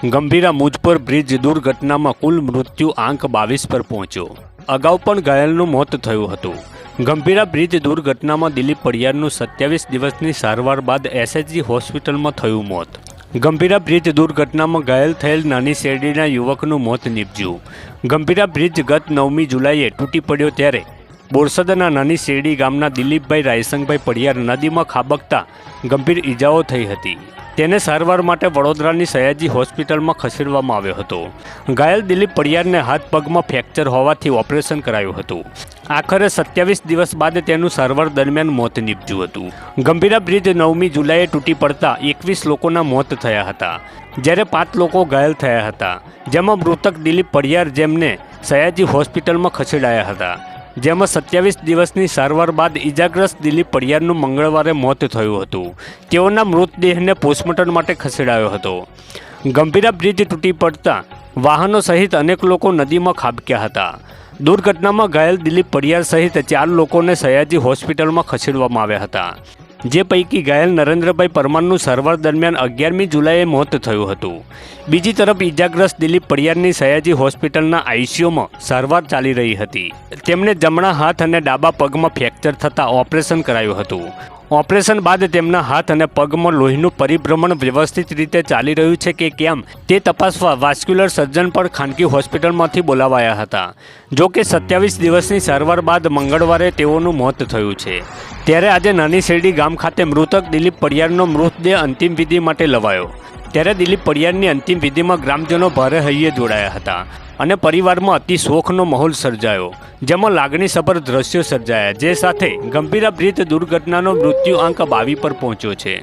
Gambhira Mujpur bridge દુર્ઘટનામાં કુલ મૃત્યુ આંક 22 પર પહોંચ્યો। અગાઉ પણ ઘાયલનું મોત થયું હતું। ગંભીરા બ્રિજ દુર્ઘટનામાં દિલીપ પડિયારનું 27 દિવસની સારવાર બાદ એસએચજી હોસ્પિટલમાં થયું મોત। ગંભીરા બ્રિજ દુર્ઘટનામાં ઘાયલ થયેલ નાની શેરડીના યુવકનું મોત નીપજ્યું। ગંભીરા બ્રિજ ગત 9મી જુલાઈએ તૂટી પડ્યો ત્યારે બોરસદના નાની શેરડી ગામના દિલીપભાઈ રાયસંગભાઈ પડિયાર નદીમાં ખાબકતા ગંભીર ઈજાઓ થઈ હતી। તેને સારવાર માટે વડોદરાની સયાજી હોસ્પિટલમાં ખસેડવામાં આવ્યો હતો। ઘાયલ દિલીપ પડિયારને હાથ પગમાં ફ્રેક્ચર હોવાથી ઓપરેશન કરાયું હતું। આખરે 27 દિવસ બાદ તેનું સારવાર દરમિયાન મોત નીપજ્યું હતું। ગંભીરા બ્રિજ 9મી જુલાઈએ તૂટી પડતા 21 લોકોના મોત થયા હતા, જ્યારે 5 લોકો ઘાયલ થયા હતા, જેમાં મૃતક દિલીપ પડિયાર જેમને સયાજી હોસ્પિટલમાં ખસેડાયા હતા, જેમાં 27 દિવસની સારવાર બાદ ઇજાગ્રસ્ત દિલીપ પડિયારનું મંગળવારે મોત થયું હતું। તેઓના મૃતદેહને પોસ્ટમોર્ટમ માટે ખસેડાયો હતો। ગંભીરા બ્રિજ તૂટી પડતા વાહનો સહિત અનેક લોકો નદીમાં ખાબક્યા હતા। દુર્ઘટનામાં ઘાયલ દિલીપ પડિયાર સહિત 4 લોકોને સયાજી હોસ્પિટલમાં ખસેડવામાં આવ્યા હતા, જે પૈકી ઘાયલ નરેન્દ્રભાઈ પરમારનું સારવાર દરમિયાન 11મી જુલાઈએ મોત થયું હતું। બીજી તરફ ઇજાગ્રસ્ત દિલીપ પડિયારની સયાજી હોસ્પિટલના આઈસીયુમાં સારવાર ચાલી રહી હતી। તેમને જમણા હાથ અને ડાબા પગમાં ફ્રેક્ચર થતાં ઓપરેશન કરાયું હતું। ઓપરેશન બાદ તેમના હાથ અને પગમાં લોહીનું પરિભ્રમણ વ્યવસ્થિત રીતે ચાલી રહ્યું છે કે કેમ તે તપાસવા વાસ્ક્યુલર સર્જન પણ ખાનગી હોસ્પિટલમાંથી બોલાવાયા હતા। જો કે 27 દિવસની સારવાર બાદ મંગળવારે તેઓનું મોત થયું છે। ત્યારે આજે નાની શેરડી ગામ ખાતે મૃતક દિલીપ પડિયારનો મૃતદેહ અંતિમ વિધિ માટે લવાયો। ત્યારે દિલીપ પડિયારની અંતિમ વિધિમાં ગ્રામજનો ભારે હૈયે જોડાયા હતા અને પરિવારમાં અતિ શોકનો માહોલ સર્જાયો, જેમાં લાગણીસભર દ્રશ્યો સર્જાયા, જે સાથે ગંભીરા બ્રિજ દુર્ઘટનાનો મૃત્યુ આંક 22 પર પહોંચ્યો છે।